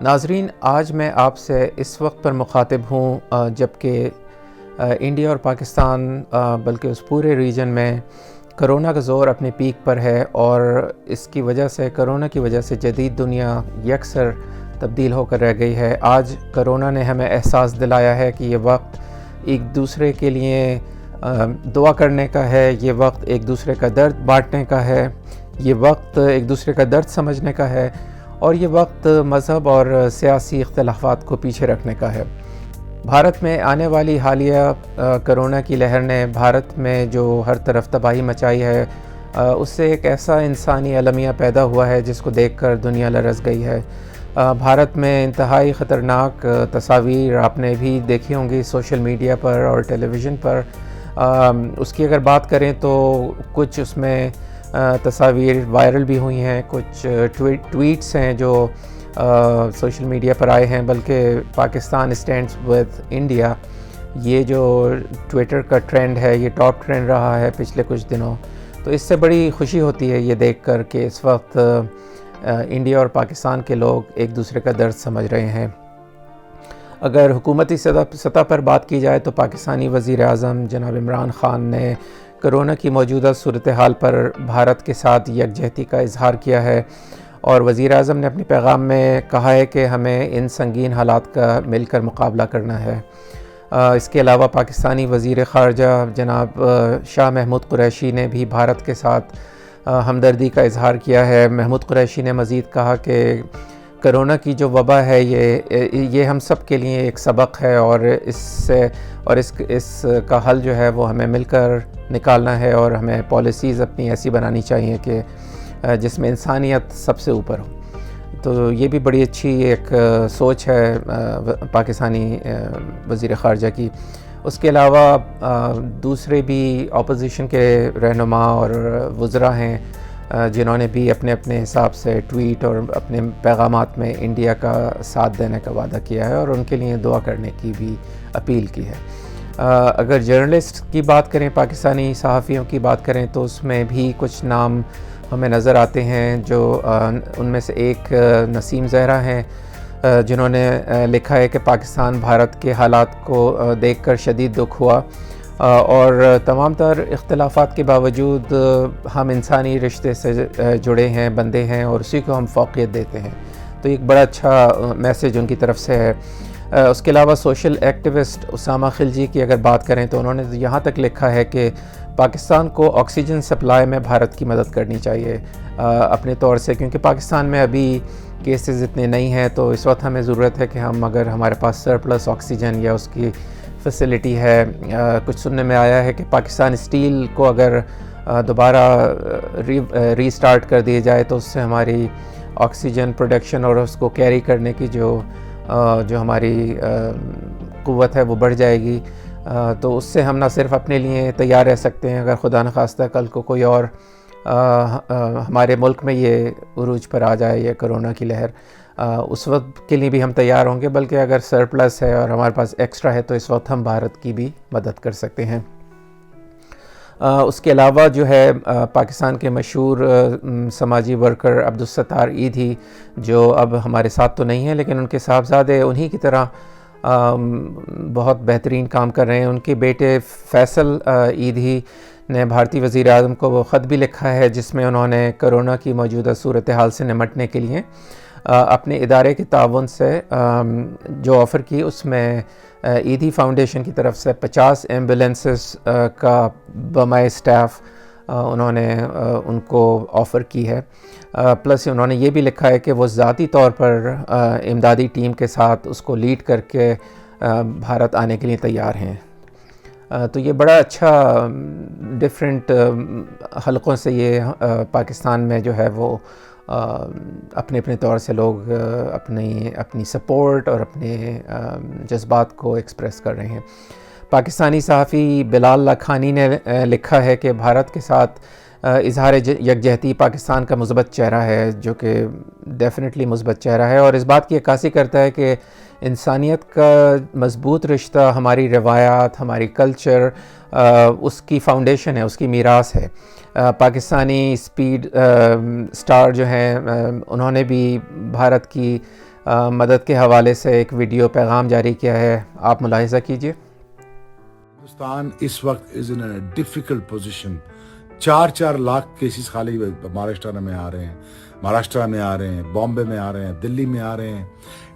ناظرین، آج میں آپ سے اس وقت پر مخاطب ہوں جب کہ انڈیا اور پاکستان بلکہ اس پورے ریجن میں کرونا کا زور اپنے پیک پر ہے، اور اس کی وجہ سے کرونا کی وجہ سے جدید دنیا یکسر تبدیل ہو کر رہ گئی ہے۔ آج کرونا نے ہمیں احساس دلایا ہے کہ یہ وقت ایک دوسرے کے لیے دعا کرنے کا ہے، یہ وقت ایک دوسرے کا درد بانٹنے کا ہے، یہ وقت ایک دوسرے کا درد سمجھنے کا ہے، اور یہ وقت مذہب اور سیاسی اختلافات کو پیچھے رکھنے کا ہے۔ بھارت میں آنے والی حالیہ کرونا کی لہر نے بھارت میں جو ہر طرف تباہی مچائی ہے، اس سے ایک ایسا انسانی المیہ پیدا ہوا ہے جس کو دیکھ کر دنیا لرز گئی ہے۔ بھارت میں انتہائی خطرناک تصاویر آپ نے بھی دیکھی ہوں گی سوشل میڈیا پر اور ٹیلی ویژن پر۔ اس کی اگر بات کریں تو کچھ اس میں تصاویر وائرل بھی ہوئی ہیں، کچھ ٹویٹس ہیں جو سوشل میڈیا پر آئے ہیں، بلکہ پاکستان اسٹینڈز ود انڈیا، یہ جو ٹویٹر کا ٹرینڈ ہے، یہ ٹاپ ٹرینڈ رہا ہے پچھلے کچھ دنوں۔ تو اس سے بڑی خوشی ہوتی ہے یہ دیکھ کر کہ اس وقت انڈیا اور پاکستان کے لوگ ایک دوسرے کا درد سمجھ رہے ہیں۔ اگر حکومتی سطح پر بات کی جائے تو پاکستانی وزیر اعظم جناب عمران خان نے کرونا کی موجودہ صورتحال پر بھارت کے ساتھ یکجہتی کا اظہار کیا ہے، اور وزیر اعظم نے اپنے پیغام میں کہا ہے کہ ہمیں ان سنگین حالات کا مل کر مقابلہ کرنا ہے۔ اس کے علاوہ پاکستانی وزیر خارجہ جناب شاہ محمود قریشی نے بھی بھارت کے ساتھ ہمدردی کا اظہار کیا ہے۔ محمود قریشی نے مزید کہا کہ کرونا کی جو وبا ہے یہ ہم سب کے لیے ایک سبق ہے، اور اس کا حل جو ہے وہ ہمیں مل کر نکالنا ہے، اور ہمیں پالیسیز اپنی ایسی بنانی چاہیے کہ جس میں انسانیت سب سے اوپر ہو۔ تو یہ بھی بڑی اچھی ایک سوچ ہے پاکستانی وزیر خارجہ کی۔ اس کے علاوہ دوسرے بھی اپوزیشن کے رہنما اور وزراء ہیں جنہوں نے بھی اپنے اپنے حساب سے ٹویٹ اور اپنے پیغامات میں انڈیا کا ساتھ دینے کا وعدہ کیا ہے، اور ان کے لیے دعا کرنے کی بھی اپیل کی ہے۔ اگر جرنلسٹ کی بات کریں، پاکستانی صحافیوں کی بات کریں، تو اس میں بھی کچھ نام ہمیں نظر آتے ہیں، جو ان میں سے ایک نسیم زہرا ہیں جنہوں نے لکھا ہے کہ پاکستان بھارت کے حالات کو دیکھ کر شدید دکھ ہوا، اور تمام تر اختلافات کے باوجود ہم انسانی رشتے سے جڑے ہیں، بندے ہیں، اور اسی کو ہم فوقیت دیتے ہیں۔ تو ایک بڑا اچھا میسیج ان کی طرف سے ہے۔ اس کے علاوہ سوشل ایکٹیوسٹ اسامہ خلجی کی اگر بات کریں تو انہوں نے یہاں تک لکھا ہے کہ پاکستان کو آکسیجن سپلائی میں بھارت کی مدد کرنی چاہیے اپنے طور سے، کیونکہ پاکستان میں ابھی کیسز اتنے نہیں ہیں، تو اس وقت ہمیں ضرورت ہے کہ اگر ہمارے پاس سرپلس آکسیجن یا اس کی فیسلٹی ہے۔ کچھ سننے میں آیا ہے کہ پاکستان اسٹیل کو اگر دوبارہ ری سٹارٹ کر دی جائے تو اس سے ہماری آکسیجن پروڈکشن اور اس کو کیری کرنے کی جو ہماری قوت ہے وہ بڑھ جائے گی۔ تو اس سے ہم نہ صرف اپنے لیے تیار رہ سکتے ہیں، اگر خدا نخواستہ کل کو کوئی اور ہمارے ملک میں یہ عروج پر آ جائے یہ کرونا کی لہر، اس وقت کے لیے بھی ہم تیار ہوں گے، بلکہ اگر سرپلس ہے اور ہمارے پاس ایکسٹرا ہے تو اس وقت ہم بھارت کی بھی مدد کر سکتے ہیں۔ اس کے علاوہ جو ہے پاکستان کے مشہور سماجی ورکر عبدالستار ایدھی، جو اب ہمارے ساتھ تو نہیں ہیں لیکن ان کے صاحبزادے انہی کی طرح بہت بہترین کام کر رہے ہیں۔ ان کے بیٹے فیصل ایدھی نے بھارتی وزیر اعظم کو وہ خط بھی لکھا ہے جس میں انہوں نے کرونا کی موجودہ صورتحال سے نمٹنے کے لیے اپنے ادارے کے تعاون سے جو آفر کی، اس میں ایدھی فاؤنڈیشن کی طرف سے 50 ایمبولینسز کا بمائے اسٹاف انہوں نے ان کو آفر کی ہے۔ پلس انہوں نے یہ بھی لکھا ہے کہ وہ ذاتی طور پر امدادی ٹیم کے ساتھ اس کو لیڈ کر کے بھارت آنے کے لیے تیار ہیں۔ تو یہ بڑا اچھا ڈیفرنٹ حلقوں سے یہ پاکستان میں جو ہے وہ اپنے اپنے طور سے لوگ اپنی سپورٹ اور اپنے جذبات کو ایکسپریس کر رہے ہیں۔ پاکستانی صحافی بلال لاکھانی نے لکھا ہے کہ بھارت کے ساتھ اظہار یکجہتی پاکستان کا مثبت چہرہ ہے، جو کہ ڈیفینیٹلی مثبت چہرہ ہے، اور اس بات کی عکاسی کرتا ہے کہ انسانیت کا مضبوط رشتہ ہماری روایات، ہماری کلچر، اس کی فاؤنڈیشن ہے، اس کی میراث ہے۔ پاکستانی اسپیڈ سٹار جو ہیں انہوں نے بھی بھارت کی مدد کے حوالے سے ایک ویڈیو پیغام جاری کیا ہے، آپ ملاحظہ کیجیے۔ ہندوستان اس وقت is in a difficult position. 4 lakh cases خالی مہاراشٹرا میں آ رہے ہیں، مہاراشٹرا میں آ رہے ہیں، بامبے میں آ رہے ہیں، دلی میں آ رہے ہیں.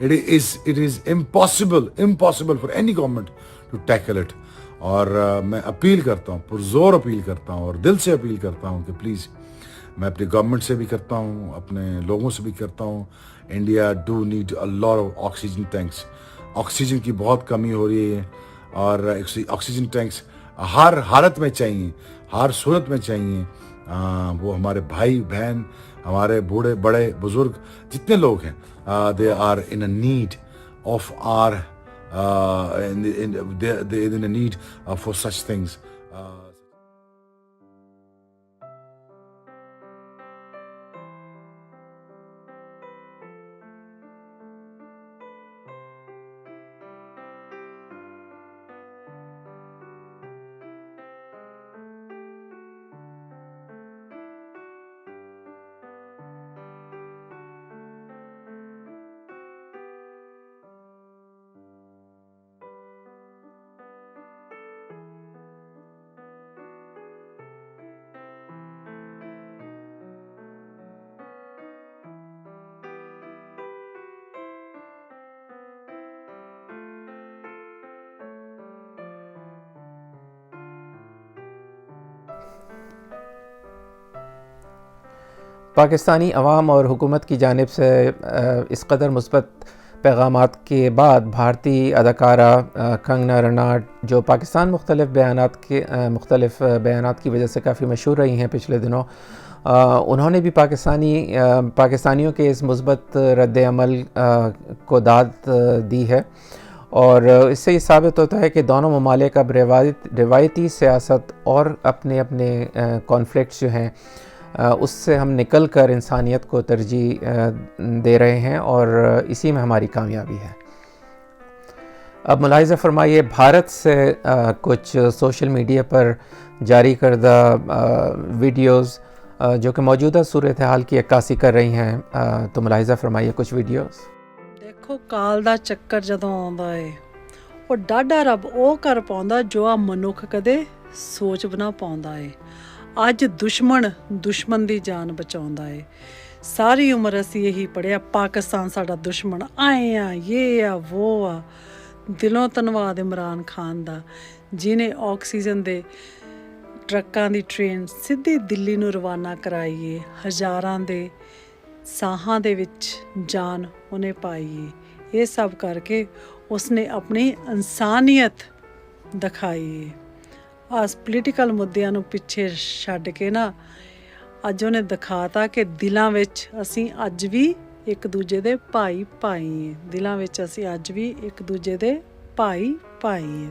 It is impossible for any government to tackle it. اور میں اپیل کرتا ہوں، پرزور اپیل کرتا ہوں اور دل سے اپیل کرتا ہوں کہ پلیز، میں اپنی گورنمنٹ سے بھی کرتا ہوں، اپنے لوگوں سے بھی کرتا ہوں، India do need a lot of oxygen tanks. Oxygen کی بہت کمی ہو رہی ہے اور آکسیجن ٹینکس ہر حالت میں چاہیے، ہر صورت میں چاہیے. وہ ہمارے بھائی بہن، ہمارے بوڑھے بڑے بزرگ جتنے لوگ ہیں، they are in a need of are in a need for such things. Pakistani عوام اور حکومت کی جانب سے اس قدر مثبت پیغامات کے بعد بھارتی اداکارہ کنگنا رناوٹ، جو مختلف بیانات کی وجہ سے کافی مشہور رہی ہیں پچھلے دنوں، انہوں نے بھی پاکستانیوں کے اس مثبت رد عمل کو داد دی ہے، اور اس سے یہ ثابت ہوتا ہے کہ دونوں ممالک اب روایتی سیاست اور اپنے کانفلکٹس جو ہیں اس سے ہم نکل کر انسانیت کو ترجیح دے رہے ہیں، اور اسی میں ہماری کامیابی ہے۔ اب ملاحظہ فرمائیے، بھارت سے کچھ سوشل میڈیا پر جاری کردہ ویڈیوز جو کہ موجودہ صورتحال کی عکاسی کر رہی ہیں، تو ملاحظہ فرمائیے کچھ ویڈیوز۔ ਦੇਖੋ ਕਾਲ ਦਾ ਚੱਕਰ ਜਦੋਂ ਆਉਂਦਾ ਏ ਉਹ ਡਾਢਾ ਰੱਬ ਉਹ ਕਰ ਪਾਉਂਦਾ ਜੋ ਆ ਮਨੁੱਖ ਕਦੇ ਸੋਚ ਬਣਾ ਪਾਉਂਦਾ ਏ। ਅੱਜ ਦੁਸ਼ਮਣ ਦੀ ਜਾਨ ਬਚਾਉਂਦਾ ਏ। ਸਾਰੀ ਉਮਰ ਅਸੀਂ ਇਹੀ ਪੜ੍ਹਿਆ ਪਾਕਿਸਤਾਨ ਸਾਡਾ ਦੁਸ਼ਮਣ, ਆਏ ਆ ਇਹ ਆ ਉਹ ਆ। ਦਿਲੋਂ ਧੰਨਵਾਦ ਇਮਰਾਨ ਖਾਨ ਦਾ, ਜਿਹਨੇ ਆਕਸੀਜਨ ਦੇ ਟਰੱਕਾਂ ਦੀ ਟ੍ਰੇਨ ਸਿੱਧੀ ਦਿੱਲੀ ਨੂੰ ਰਵਾਨਾ ਕਰਾਈ ਏ। ਹਜ਼ਾਰਾਂ ਦੇ ਸਾਹਾਂ ਦੇ ਵਿੱਚ ਜਾਨ ਉਹਨੇ ਪਾਈ ਏ। ਇਹ ਸਭ ਕਰਕੇ ਉਸਨੇ ਆਪਣੀ ਇਨਸਾਨੀਅਤ ਦਿਖਾਈ ਏ। ਆਸ ਪੋਲੀਟੀਕਲ ਮੁੱਦਿਆਂ ਨੂੰ ਪਿੱਛੇ ਛੱਡ ਕੇ ਨਾ ਅੱਜ ਉਹਨੇ ਦਿਖਾਤਾ ਕਿ ਦਿਲਾਂ ਵਿੱਚ ਅਸੀਂ ਅੱਜ ਵੀ ਇੱਕ ਦੂਜੇ ਦੇ ਭਾਈ ਏ। ਦਿਲਾਂ ਵਿੱਚ ਅਸੀਂ ਅੱਜ ਵੀ ਇੱਕ ਦੂਜੇ ਦੇ ਭਾਈ ਏ।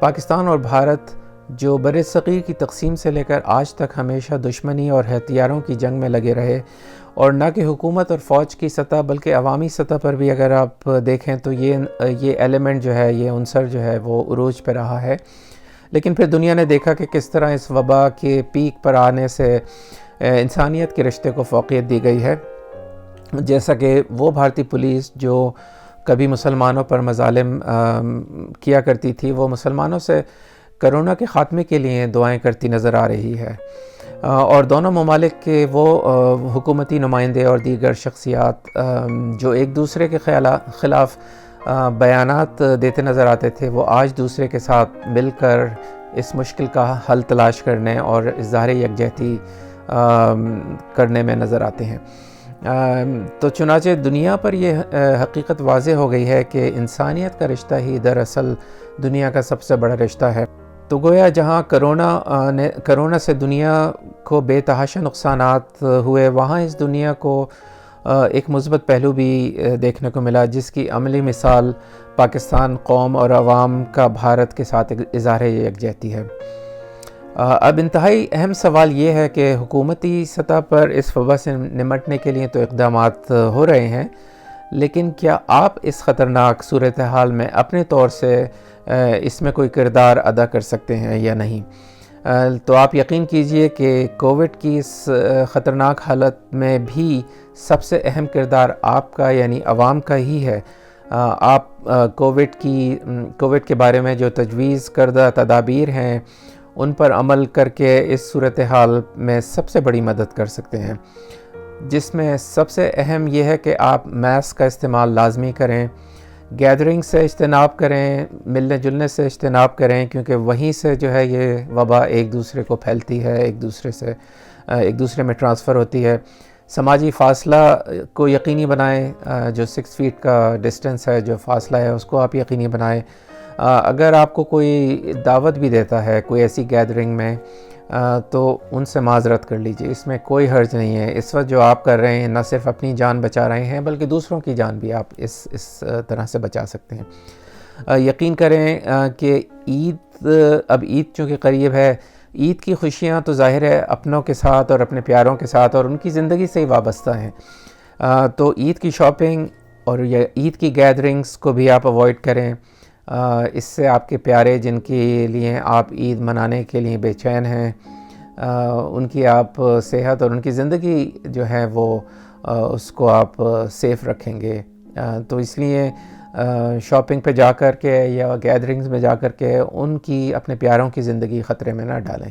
پاکستان اور بھارت جو برصغیر کی تقسیم سے لے کر آج تک ہمیشہ دشمنی اور ہتھیاروں کی جنگ میں لگے رہے، اور نہ کہ حکومت اور فوج کی سطح بلکہ عوامی سطح پر بھی اگر آپ دیکھیں تو یہ ایلیمنٹ جو ہے، یہ عنصر جو ہے وہ عروج پہ رہا ہے۔ لیکن پھر دنیا نے دیکھا کہ کس طرح اس وبا کے پیک پر آنے سے انسانیت کے رشتے کو فوقیت دی گئی ہے، جیسا کہ وہ بھارتی پولیس جو کبھی مسلمانوں پر مظالم کیا کرتی تھی، وہ مسلمانوں سے کرونا کے خاتمے کے لیے دعائیں کرتی نظر آ رہی ہے۔ اور دونوں ممالک کے وہ حکومتی نمائندے اور دیگر شخصیات جو ایک دوسرے کے خلاف بیانات دیتے نظر آتے تھے، وہ آج دوسرے کے ساتھ مل کر اس مشکل کا حل تلاش کرنے اور اظہار یکجہتی کرنے میں نظر آتے ہیں۔ تو چنانچہ دنیا پر یہ حقیقت واضح ہو گئی ہے کہ انسانیت کا رشتہ ہی دراصل دنیا کا سب سے بڑا رشتہ ہے۔ تو گویا جہاں کرونا سے دنیا کو بے تحاشا نقصانات ہوئے، وہاں اس دنیا کو ایک مثبت پہلو بھی دیکھنے کو ملا، جس کی عملی مثال پاکستان قوم اور عوام کا بھارت کے ساتھ اظہار یکجہتی ہے۔ اب انتہائی اہم سوال یہ ہے کہ حکومتی سطح پر اس وبا سے نمٹنے کے لیے تو اقدامات ہو رہے ہیں، لیکن کیا آپ اس خطرناک صورتحال میں اپنے طور سے اس میں کوئی کردار ادا کر سکتے ہیں یا نہیں؟ تو آپ یقین کیجئے کہ کووڈ کی اس خطرناک حالت میں بھی سب سے اہم کردار آپ کا یعنی عوام کا ہی ہے۔ آپ کووڈ کے بارے میں جو تجویز کردہ تدابیر ہیں ان پر عمل کر کے اس صورتحال میں سب سے بڑی مدد کر سکتے ہیں، جس میں سب سے اہم یہ ہے کہ آپ ماسک کا استعمال لازمی کریں، گیدرنگ سے اجتناب کریں، ملنے جلنے سے اجتناب کریں، کیونکہ وہیں سے جو ہے یہ وبا ایک دوسرے کو پھیلتی ہے، ایک دوسرے میں ٹرانسفر ہوتی ہے۔ سماجی فاصلہ کو یقینی بنائیں، جو 6 فیٹ کا ڈسٹنس ہے، جو فاصلہ ہے، اس کو آپ یقینی بنائیں۔ اگر آپ کو کوئی دعوت بھی دیتا ہے کوئی ایسی گیدرنگ میں، تو ان سے معذرت کر لیجئے، اس میں کوئی حرج نہیں ہے۔ اس وقت جو آپ کر رہے ہیں نہ صرف اپنی جان بچا رہے ہیں بلکہ دوسروں کی جان بھی آپ اس طرح سے بچا سکتے ہیں۔ یقین کریں کہ اب عید چونکہ قریب ہے، عید کی خوشیاں تو ظاہر ہے اپنوں کے ساتھ اور اپنے پیاروں کے ساتھ اور ان کی زندگی سے ہی وابستہ ہیں، تو عید کی شاپنگ اور عید کی گیدرنگز کو بھی آپ اوائڈ کریں۔ اس سے آپ کے پیارے جن کے لیے آپ عید منانے کے لیے بے چین ہیں، ان کی آپ صحت اور ان کی زندگی جو ہے وہ اس کو آپ سیف رکھیں گے۔ تو اس لیے شاپنگ پہ جا کر کے یا گیدرنگز میں جا کر کے ان کی اپنے پیاروں کی زندگی خطرے میں نہ ڈالیں۔